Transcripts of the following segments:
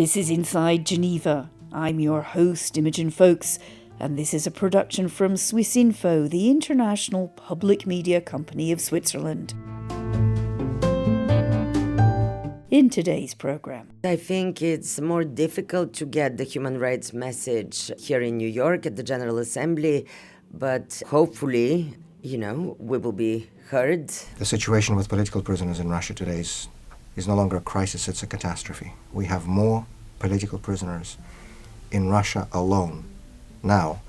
This is Inside Geneva. I'm your host, Imogen Folks, and this is a production from Swissinfo, the international public media company of Switzerland. In today's program, I think it's more difficult to get the human rights message here in New York at the General Assembly, but hopefully, we will be heard. The situation with political prisoners in Russia today is no longer a crisis, it's a catastrophe. We have more political prisoners in Russia alone now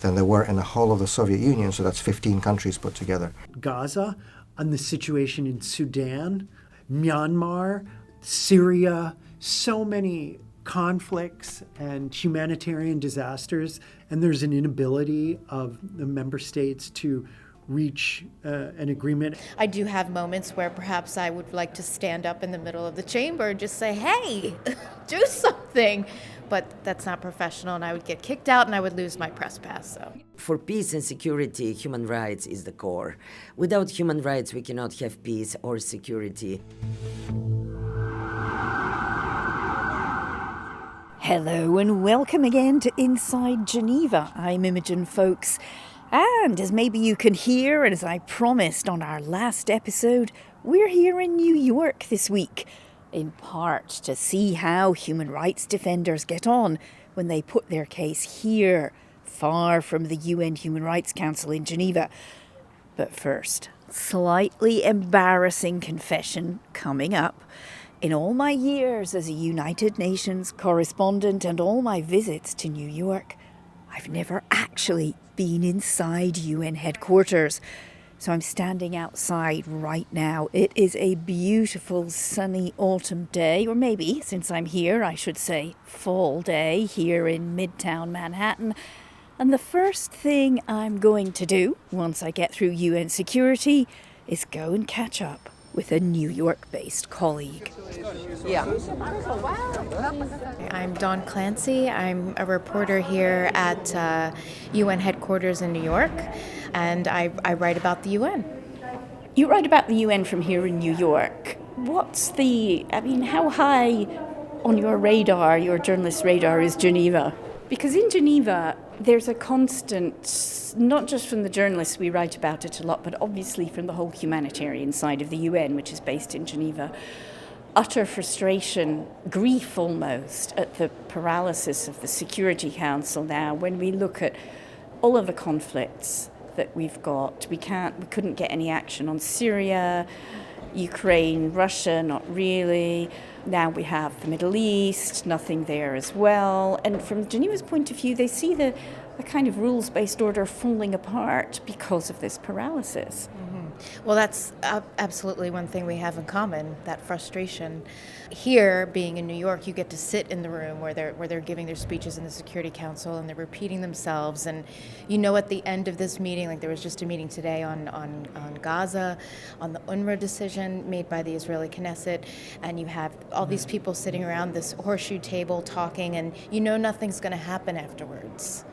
than there were in the whole of the Soviet Union, so that's 15 countries put together. Gaza, and the situation in Sudan, Myanmar, Syria, so many conflicts and humanitarian disasters, and there's an inability of the member states to reach an agreement. I do have moments where perhaps I would like to stand up in the middle of the chamber and just say, hey, do something. But that's not professional, and I would get kicked out and I would lose my press pass. So, for peace and security, human rights is the core. Without human rights, we cannot have peace or security. hello and welcome again to Inside Geneva. I'm Imogen Folks. And as maybe you can hear, and as I promised on our last episode, we're here in New York this week, in part to see how human rights defenders get on when they put their case here, far from the UN Human Rights Council in Geneva. But first, slightly embarrassing confession coming up. In all my years as a United Nations correspondent and all my visits to New York, I've never actually been inside UN headquarters. So I'm standing outside right now. It is a beautiful sunny autumn day, or maybe, since I'm here, I should say fall day here in Midtown Manhattan. And the first thing I'm going to do once I get through UN security is go and catch up with a New York-based colleague. I'm Dawn Clancy. I'm a reporter here at UN headquarters in New York, and I write about the UN. You write about the UN from here in New York. How high on your radar, your journalist radar, is Geneva? Because in Geneva, there's a constant, not just from the journalists, we write about it a lot, but obviously from the whole humanitarian side of the UN, which is based in Geneva, utter frustration, grief almost, at the paralysis of the Security Council now. When we look at all of the conflicts that we've got, we couldn't get any action on Syria, Ukraine, Russia, not really. Now we have the Middle East, nothing there as well. And from Geneva's point of view, they see the kind of rules-based order falling apart because of this paralysis. Mm-hmm. Well, that's absolutely one thing we have in common, that frustration. Here, being in New York, you get to sit in the room where they're giving their speeches in the Security Council and they're repeating themselves. And at the end of this meeting, like there was just a meeting today on Gaza, on the UNRWA decision made by the Israeli Knesset, and you have all these people sitting around this horseshoe table talking, and nothing's going to happen afterwards,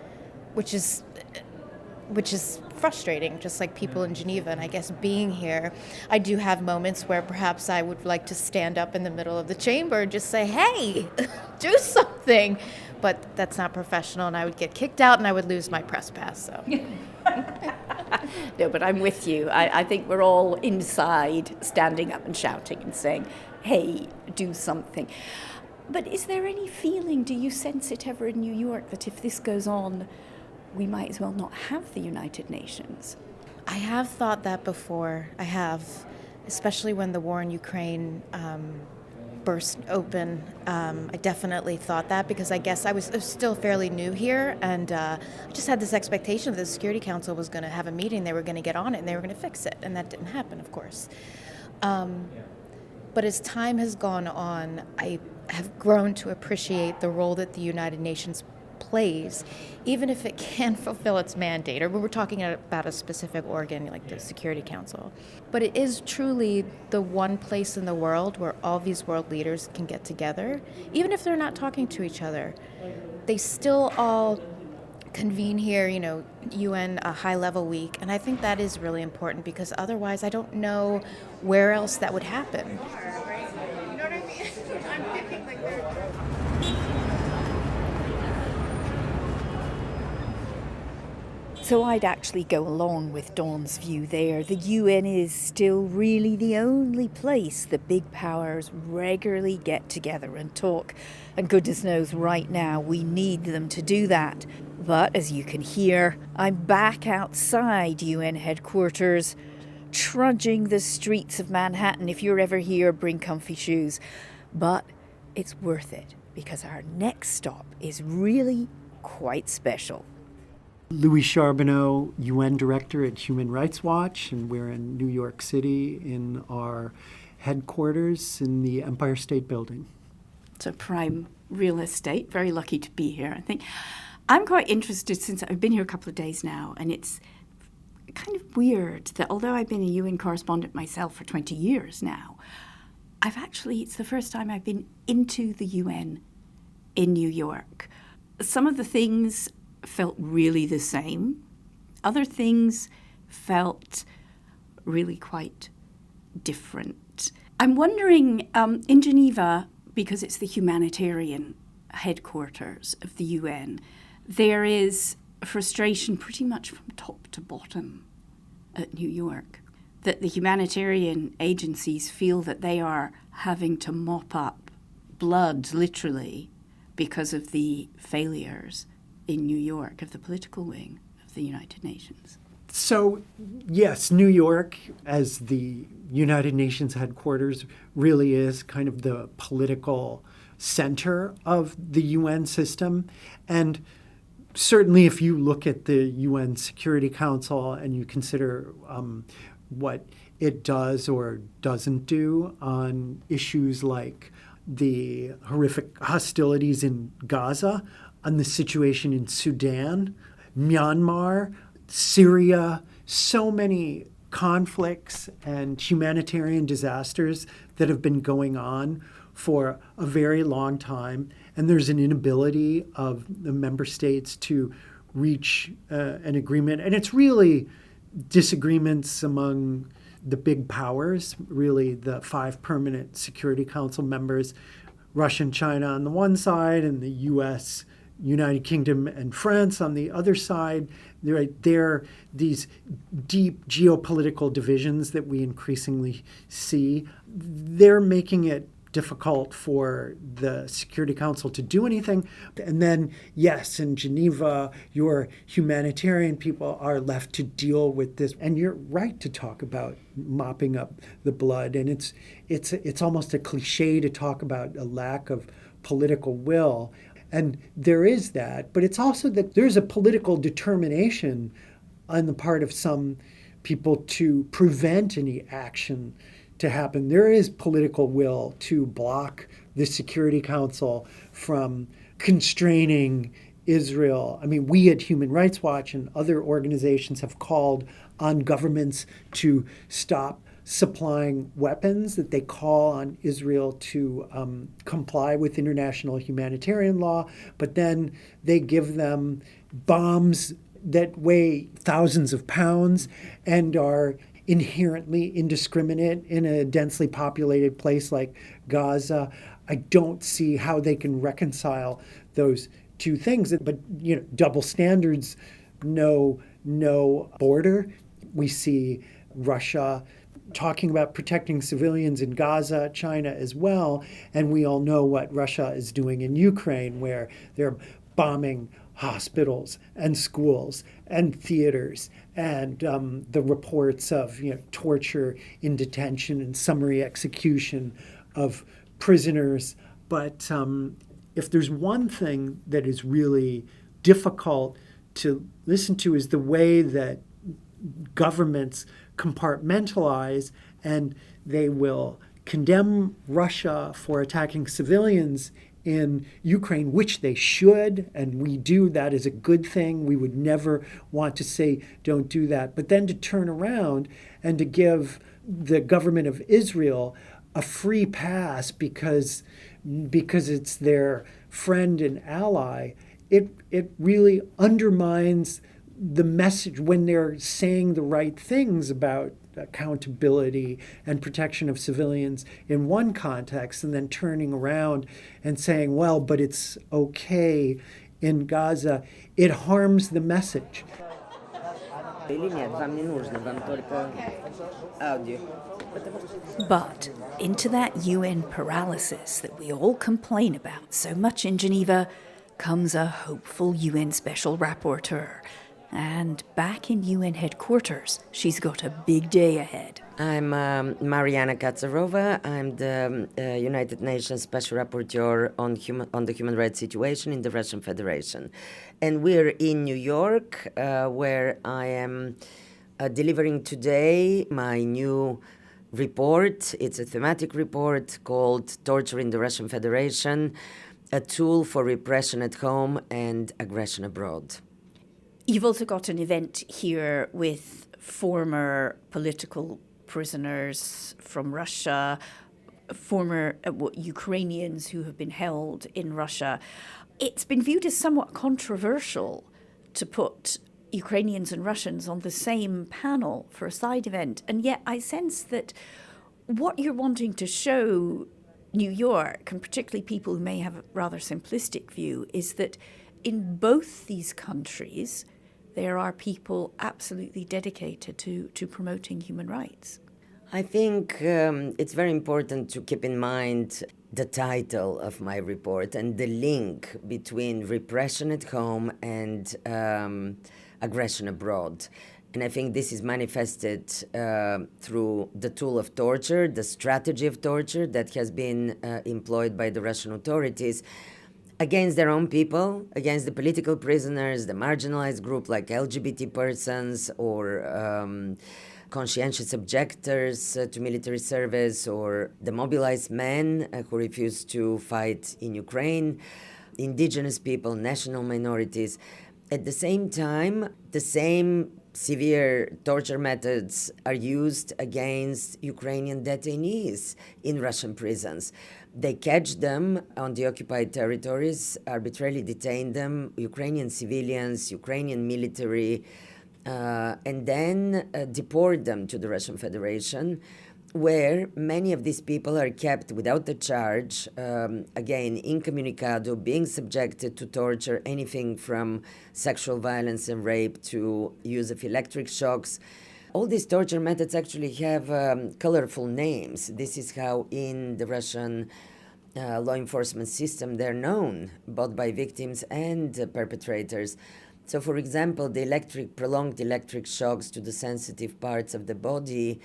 which is frustrating, just like people in Geneva. And I guess being here, I do have moments where perhaps I would like to stand up in the middle of the chamber and just say, hey, do something. But that's not professional, and I would get kicked out and I would lose my press pass. So. No, but I'm with you. I think we're all inside standing up and shouting and saying, hey, do something. But is there any feeling, do you sense it ever in New York, that if this goes on, we might as well not have the United Nations? I have thought that before. I have, especially when the war in Ukraine burst open. I definitely thought that because I guess I was still fairly new here, and I just had this expectation that the Security Council was going to have a meeting, they were going to get on it, and they were going to fix it, and that didn't happen, of course. But as time has gone on, I have grown to appreciate the role that the United Nations plays, even if it can't fulfill its mandate, or we're talking about a specific organ like the Security Council. But it is truly the one place in the world where all these world leaders can get together, even if they're not talking to each other. They still all convene here, UN high-level week, and I think that is really important because otherwise I don't know where else that would happen. So I'd actually go along with Dawn's view there. The UN is still really the only place the big powers regularly get together and talk. And goodness knows right now we need them to do that. But as you can hear, I'm back outside UN headquarters, trudging the streets of Manhattan. If you're ever here, bring comfy shoes. But it's worth it because our next stop is really quite special. Louis Charbonneau, UN Director at Human Rights Watch, and we're in New York City in our headquarters in the Empire State Building. It's a prime real estate. Very lucky to be here, I think. I'm quite interested since I've been here a couple of days now, and it's kind of weird that although I've been a UN correspondent myself for 20 years now, it's the first time I've been into the UN in New York. Some of the things felt really the same. Other things felt really quite different. I'm wondering, in Geneva, because it's the humanitarian headquarters of the UN, there is frustration pretty much from top to bottom at New York, that the humanitarian agencies feel that they are having to mop up blood, literally, because of the failures in New York of the political wing of the United Nations. So, yes, New York, as the United Nations headquarters, really is kind of the political center of the UN system. And certainly if you look at the UN Security Council and you consider what it does or doesn't do on issues like the horrific hostilities in Gaza, on the situation in Sudan, Myanmar, Syria, so many conflicts and humanitarian disasters that have been going on for a very long time. And there's an inability of the member states to reach an agreement. And it's really disagreements among the big powers, really the 5 permanent Security Council members, Russia and China on the one side, and the U.S., United Kingdom and France on the other side. There are these deep geopolitical divisions that we increasingly see. They're making it difficult for the Security Council to do anything. And then, yes, in Geneva, your humanitarian people are left to deal with this. And you're right to talk about mopping up the blood. And it's almost a cliche to talk about a lack of political will. And there is that, but it's also that there's a political determination on the part of some people to prevent any action to happen. There is political will to block the Security Council from constraining Israel. I mean, we at Human Rights Watch and other organizations have called on governments to stop supplying weapons, that they call on Israel to comply with international humanitarian law, but then they give them bombs that weigh thousands of pounds and are inherently indiscriminate in a densely populated place like Gaza. I don't see how they can reconcile those two things. But, double standards, no border. We see Russia talking about protecting civilians in Gaza, China as well. And we all know what Russia is doing in Ukraine, where they're bombing hospitals and schools and theaters, and the reports of torture in detention and summary execution of prisoners. But if there's one thing that is really difficult to listen to is the way that governments compartmentalize, and they will condemn Russia for attacking civilians in Ukraine, which they should, and we do. That is a good thing. We would never want to say don't do that. But then to turn around and to give the government of Israel a free pass because it's their friend and ally, it really undermines the message when they're saying the right things about accountability and protection of civilians in one context, and then turning around and saying, well, but it's okay in Gaza. It harms the message. Или нет, вам не нужно, вам только аудио. But into that UN paralysis that we all complain about so much in Geneva comes a hopeful UN special rapporteur. And back in UN headquarters, she's got a big day ahead. I'm Mariana Katzarova. I'm the United Nations Special Rapporteur on the human rights situation in the Russian Federation. And we're in New York, where I am delivering today my new report. It's a thematic report called Torture in the Russian Federation, a tool for repression at home and aggression abroad. You've also got an event here with former political prisoners from Russia, former Ukrainians who have been held in Russia. It's been viewed as somewhat controversial to put Ukrainians and Russians on the same panel for a side event. And yet I sense that what you're wanting to show New York, and particularly people who may have a rather simplistic view, is that in both these countries, there are people absolutely dedicated to promoting human rights. I think it's very important to keep in mind the title of my report and the link between repression at home and aggression abroad. And I think this is manifested through the tool of torture, the strategy of torture that has been employed by the Russian authorities against their own people, against the political prisoners, the marginalized group like LGBT persons or conscientious objectors to military service, or the mobilized men who refuse to fight in Ukraine, indigenous people, national minorities. At the same time, the same severe torture methods are used against Ukrainian detainees in Russian prisons. They catch them on the occupied territories, arbitrarily detain them, Ukrainian civilians, Ukrainian military, and then deport them to the Russian Federation, where many of these people are kept without a charge, again, incommunicado, being subjected to torture, anything from sexual violence and rape to use of electric shocks. All these torture methods actually have colorful names. This is how in the Russian law enforcement system they're known, both by victims and perpetrators. So, for example, the prolonged electric shocks to the sensitive parts of the body,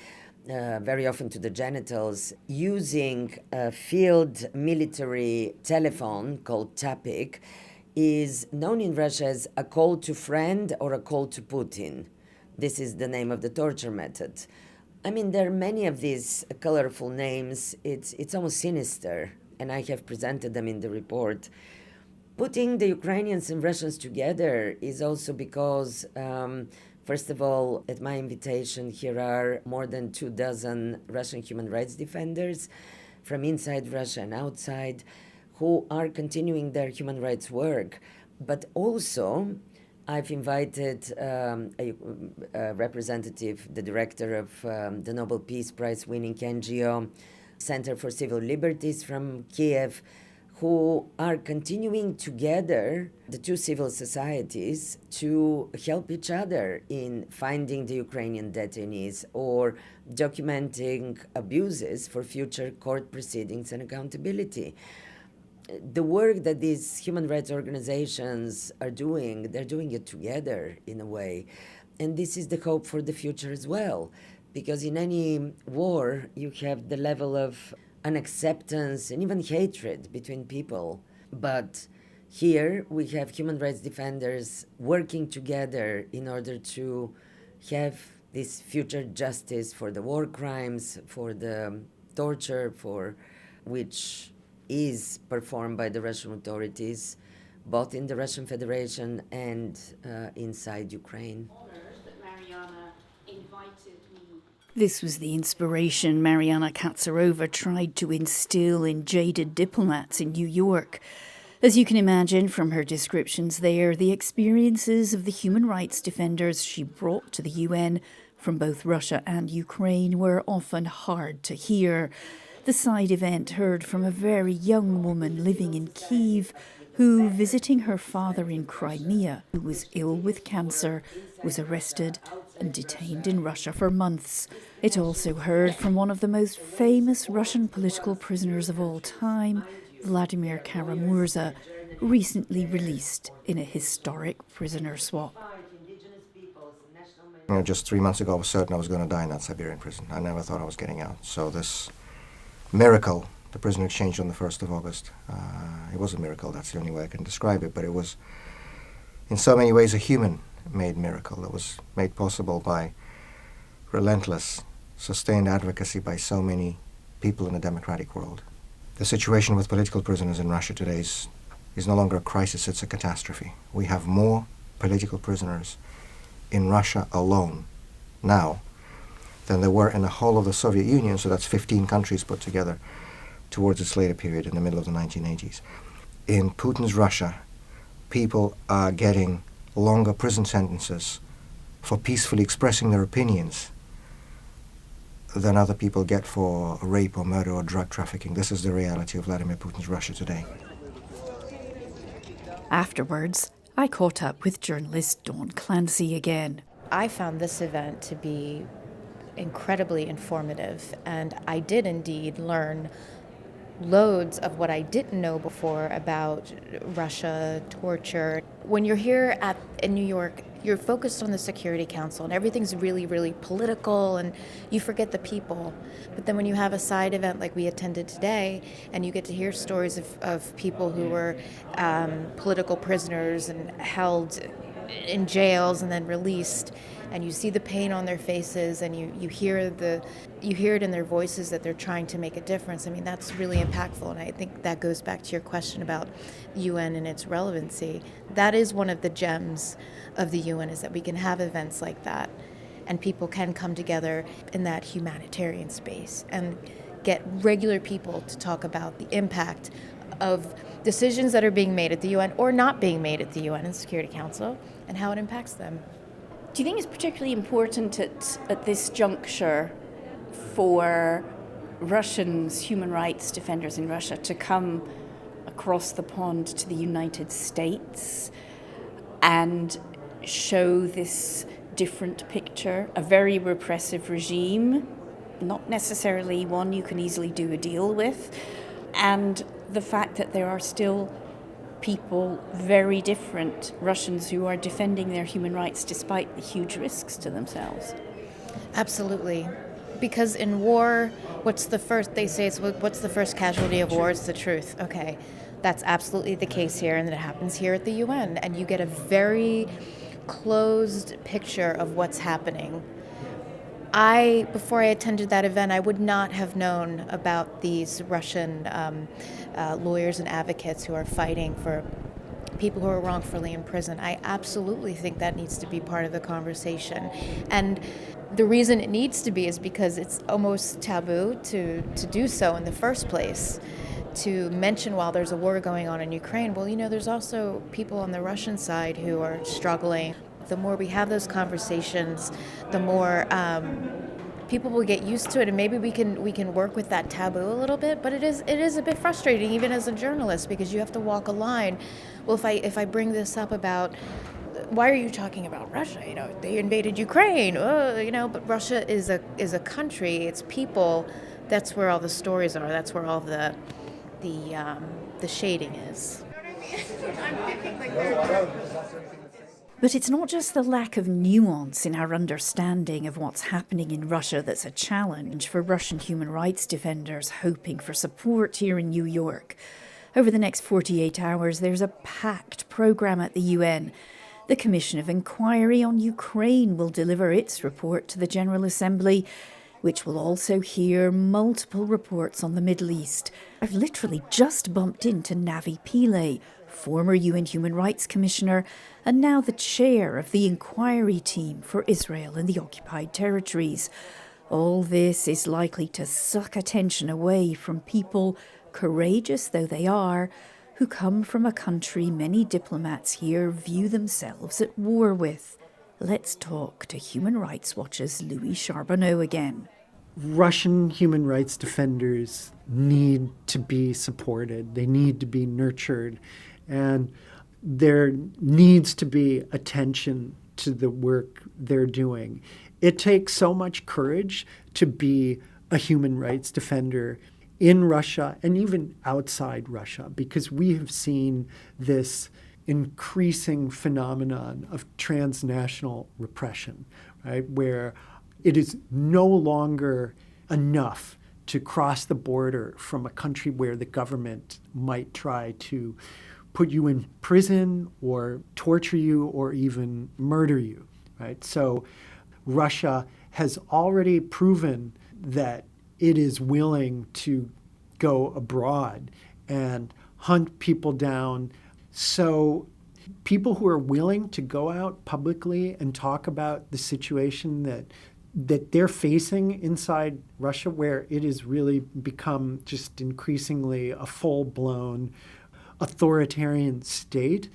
very often to the genitals, using a field military telephone called Tapik, is known in Russia as a call to friend or a call to Putin. This is the name of the torture method. I mean, there are many of these colorful names. It's almost sinister, and I have presented them in the report. Putting the Ukrainians and Russians together is also because, first of all, at my invitation, here are more than 24 Russian human rights defenders from inside Russia and outside who are continuing their human rights work. But also, I've invited a representative, the director of the Nobel Peace Prize winning NGO, Center for Civil Liberties from Kiev, who are continuing together, the two civil societies, to help each other in finding the Ukrainian detainees or documenting abuses for future court proceedings and accountability. The work that these human rights organizations are doing, they're doing it together in a way. And this is the hope for the future as well, because in any war, you have the level of unacceptance and even hatred between people. But here we have human rights defenders working together in order to have this future justice for the war crimes, for the torture, for which is performed by the Russian authorities, both in the Russian Federation and inside Ukraine. This was the inspiration Mariana Katzarova tried to instill in jaded diplomats in New York. As you can imagine from her descriptions there, the experiences of the human rights defenders she brought to the UN from both Russia and Ukraine were often hard to hear. The side event heard from a very young woman living in Kyiv who, visiting her father in Crimea, who was ill with cancer, was arrested and detained in Russia for months. It also heard from one of the most famous Russian political prisoners of all time, Vladimir Kara-Murza, recently released in a historic prisoner swap. Just 3 months ago, I was certain I was going to die in that Siberian prison. I never thought I was getting out. So this miracle, the prison exchange on the 1st of August, it was a miracle. That's the only way I can describe it. But it was, in so many ways, a human-made miracle that was made possible by relentless, sustained advocacy by so many people in a democratic world. The situation with political prisoners in Russia today is no longer a crisis, it's a catastrophe. We have more political prisoners in Russia alone now than there were in the whole of the Soviet Union, so that's 15 countries put together towards its later period in the middle of the 1980s. In Putin's Russia, people are getting longer prison sentences for peacefully expressing their opinions than other people get for rape or murder or drug trafficking. This is the reality of Vladimir Putin's Russia today. Afterwards, I caught up with journalist Dawn Clancy again. I found this event to be incredibly informative, and I did indeed learn loads of what I didn't know before about Russia, torture. When you're here in New York, you're focused on the Security Council and everything's really, really political and you forget the people. But then when you have a side event like we attended today and you get to hear stories of people who were political prisoners and held in jails and then released, and you see the pain on their faces and you hear it in their voices that they're trying to make a difference. I mean, that's really impactful, and I think that goes back to your question about UN and its relevancy. That is one of the gems of the UN, is that we can have events like that and people can come together in that humanitarian space and get regular people to talk about the impact of decisions that are being made at the UN or not being made at the UN and Security Council and how it impacts them. Do you think it's particularly important at this juncture for Russians, human rights defenders in Russia, to come across the pond to the United States and show this different picture, a very repressive regime, not necessarily one you can easily do a deal with, and the fact that there are still people, very different Russians, who are defending their human rights despite the huge risks to themselves? Absolutely. Because in war, what's the first casualty of war? It's the truth. Okay, that's absolutely the case here, and it happens here at the UN, and you get a very closed picture of what's happening. Before I attended that event, I would not have known about these Russian lawyers and advocates who are fighting for people who are wrongfully imprisoned. I absolutely think that needs to be part of the conversation. And the reason it needs to be is because it's almost taboo to do so in the first place. To mention while there's a war going on in Ukraine, well, there's also people on the Russian side who are struggling. The more we have those conversations, the more people will get used to it, and maybe we can work with that taboo a little bit. But it is a bit frustrating, even as a journalist, because you have to walk a line. Well, if I bring this up about why are you talking about Russia? They invaded Ukraine. But Russia is a country. It's people. That's where all the stories are. That's where all the shading is. But it's not just the lack of nuance in our understanding of what's happening in Russia that's a challenge for Russian human rights defenders hoping for support here in New York. Over the next 48 hours, there's a packed programme at the UN. The Commission of Inquiry on Ukraine will deliver its report to the General Assembly, which will also hear multiple reports on the Middle East. I've literally just bumped into Navi Pillay, former UN Human Rights Commissioner, and now the chair of the inquiry team for Israel and the occupied territories. All this is likely to suck attention away from people, courageous though they are, who come from a country many diplomats here view themselves at war with. Let's talk to Human Rights Watch's Louis Charbonneau again. Russian human rights defenders need to be supported. They need to be nurtured. And there needs to be attention to the work they're doing. It takes so much courage to be a human rights defender in Russia and even outside Russia, because we have seen this increasing phenomenon of transnational repression, right, where it is no longer enough to cross the border from a country where the government might try to put you in prison or torture you or even murder you, right? So Russia has already proven that it is willing to go abroad and hunt people down. So people who are willing to go out publicly and talk about the situation that they're facing inside Russia, where it has really become just increasingly a full-blown authoritarian state.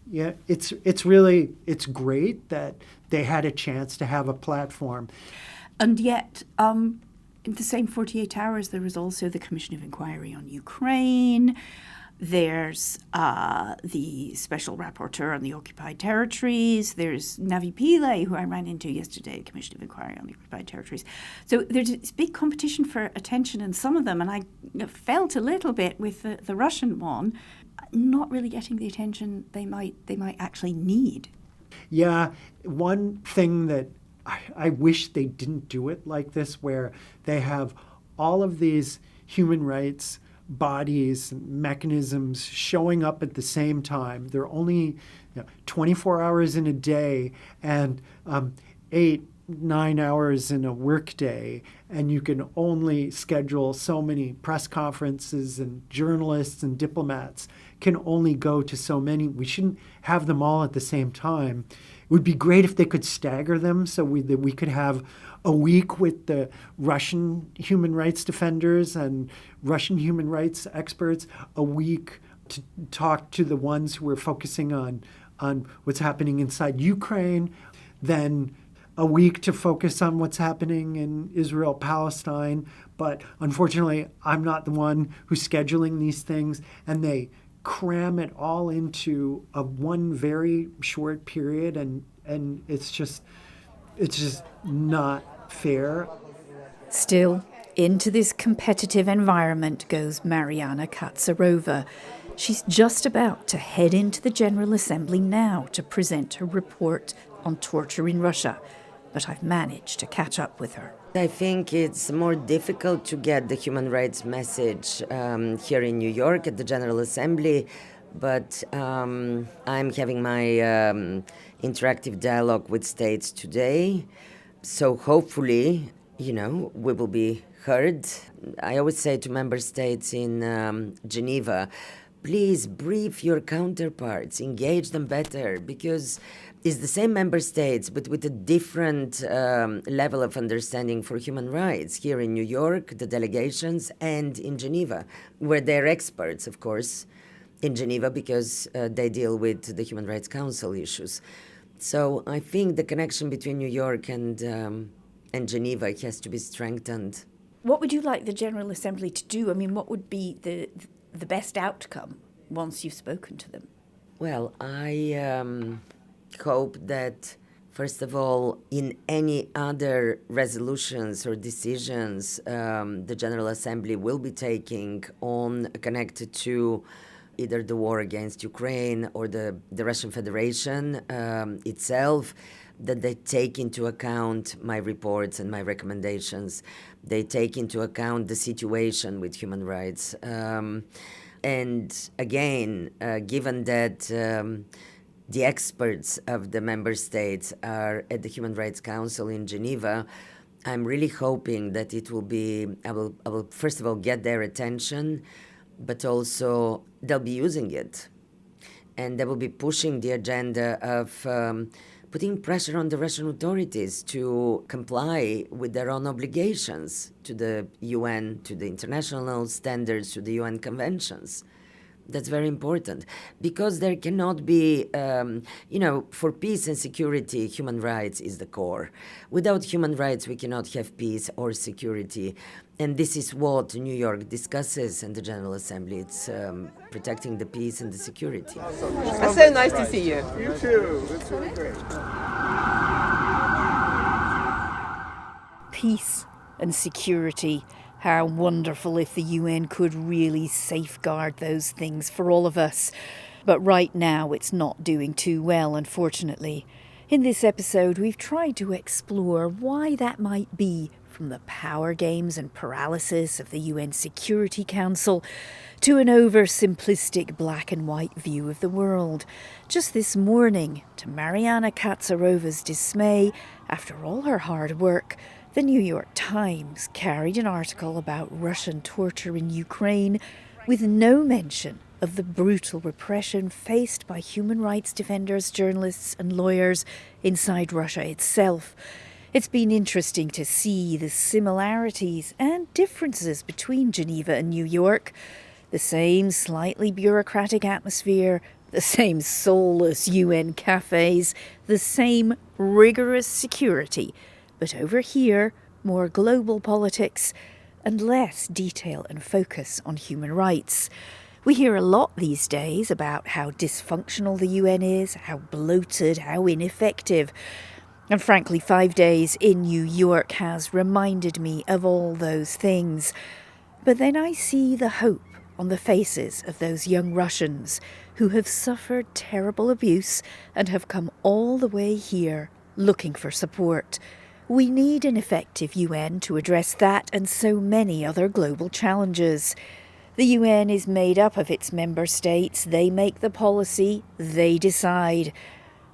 Yeah, it's great that they had a chance to have a platform. And yet, in the same 48 hours, there was also the Commission of Inquiry on Ukraine. There's the special rapporteur on the occupied territories. There's Navi Pillay, who I ran into yesterday, the Commission of Inquiry on the occupied territories. So there's this big competition for attention in some of them, and I felt a little bit with the Russian one, not really getting the attention they might actually need. Yeah, one thing that I wish they didn't do it like this, where they have all of these human rights bodies, mechanisms showing up at the same time. They're only 24 hours in a day and 8-9 hours in a work day, and you can only schedule so many press conferences, and journalists and diplomats can only go to so many. We shouldn't have them all at the same time. It would be great if they could stagger them so that we could have a week with the Russian human rights defenders and Russian human rights experts, a week to talk to the ones who are focusing on what's happening inside Ukraine, then a week to focus on what's happening in Israel, Palestine. But unfortunately, I'm not the one who's scheduling these things, and they cram it all into one very short period, and it's just not fair. Still, into this competitive environment goes Mariana Katzarova. She's just about to head into the General Assembly now to present her report on torture in Russia, but I've managed to catch up with her. I think it's more difficult to get the human rights message here in New York at the General Assembly, but I'm having my interactive dialogue with states today. So hopefully, we will be heard. I always say to member states in Geneva, please brief your counterparts, engage them better, because it's the same member states, but with a different level of understanding for human rights. Here in New York, the delegations, and in Geneva, where they're experts, of course, in Geneva, because they deal with the Human Rights Council issues. So I think the connection between New York and Geneva has to be strengthened. What would you like the General Assembly to do? I mean, what would be the best outcome once you've spoken to them? Well, I hope that, first of all, in any other resolutions or decisions the General Assembly will be taking on connected to either the war against Ukraine or the Russian Federation itself, that they take into account my reports and my recommendations. They take into account the situation with human rights. And again, given that the experts of the member states are at the Human Rights Council in Geneva, I'm really hoping that it will be, I will first of all get their attention, but also they'll be using it. And they will be pushing the agenda of putting pressure on the Russian authorities to comply with their own obligations to the UN, to the international standards, to the UN conventions. That's very important, because there cannot be, for peace and security, human rights is the core. Without human rights, we cannot have peace or security. And this is what New York discusses in the General Assembly. It's protecting the peace and the security. It's so nice to see you. You too. It's really great. peace and security. How wonderful if the UN could really safeguard those things for all of us. But right now it's not doing too well, unfortunately. In this episode, we've tried to explore why that might be, from the power games and paralysis of the UN Security Council to an oversimplistic black and white view of the world. Just this morning, to Mariana Katzarova's dismay, after all her hard work, the New York Times carried an article about Russian torture in Ukraine with no mention of the brutal repression faced by human rights defenders, journalists and lawyers inside Russia itself. It's been interesting to see the similarities and differences between Geneva and New York. The same slightly bureaucratic atmosphere, the same soulless UN cafes, the same rigorous security. But over here, more global politics and less detail and focus on human rights. We hear a lot these days about how dysfunctional the UN is, how bloated, how ineffective. And frankly, 5 days in New York has reminded me of all those things. But then I see the hope on the faces of those young Russians who have suffered terrible abuse and have come all the way here looking for support. We need an effective UN to address that and so many other global challenges. The UN is made up of its member states. They make the policy. They decide.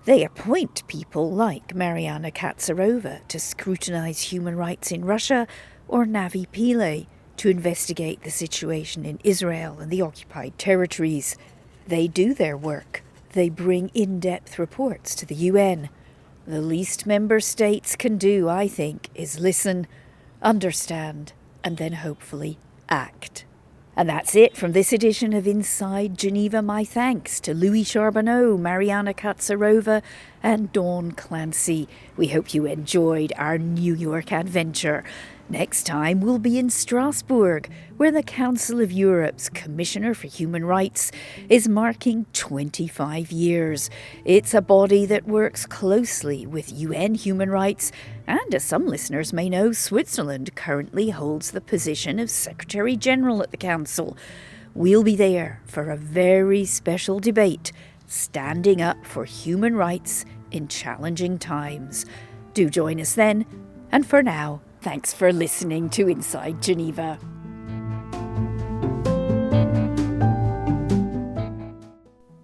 They appoint people like Mariana Katzarova to scrutinise human rights in Russia, or Navi Pillay to investigate the situation in Israel and the occupied territories. They do their work. They bring in-depth reports to the UN. The least member states can do, I think, is listen, understand, and then hopefully act. And that's it from this edition of Inside Geneva. My thanks to Louis Charbonneau, Mariana Katzarova and Dawn Clancy. We hope you enjoyed our New York adventure. Next time we'll be in Strasbourg, where the Council of Europe's Commissioner for Human Rights is marking 25 years. It's a body that works closely with UN human rights, and as some listeners may know, Switzerland currently holds the position of Secretary General at the Council. We'll be there for a very special debate, standing up for human rights in challenging times. Do join us then, and for now, thanks for listening to Inside Geneva.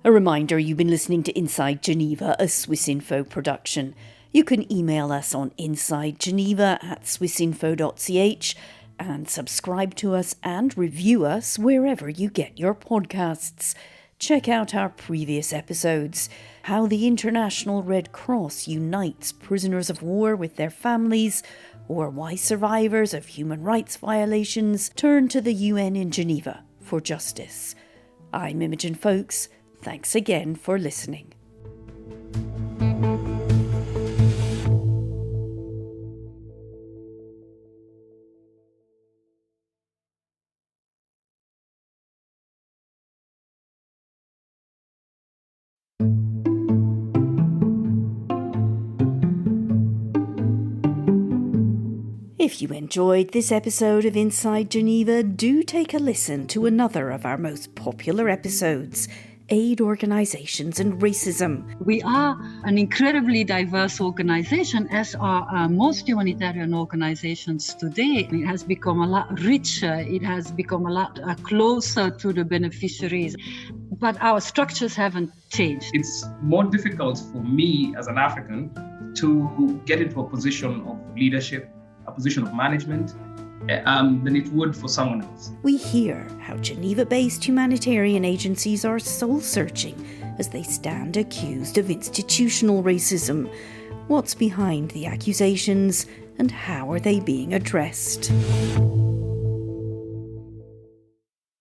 A reminder, you've been listening to Inside Geneva, a Swissinfo production. You can email us on insidegeneva@swissinfo.ch and subscribe to us and review us wherever you get your podcasts. Check out our previous episodes, how the International Red Cross unites prisoners of war with their families, or why survivors of human rights violations turn to the UN in Geneva for justice. I'm Imogen Folks. Thanks again for listening. If you enjoyed this episode of Inside Geneva, do take a listen to another of our most popular episodes, Aid Organizations and Racism. We are an incredibly diverse organization, as are most humanitarian organizations today. It has become a lot richer. It has become a lot closer to the beneficiaries. But our structures haven't changed. It's more difficult for me as an African to get into a position of leadership, a position of management, than it would for someone else. We hear how Geneva-based humanitarian agencies are soul-searching as they stand accused of institutional racism. What's behind the accusations and how are they being addressed?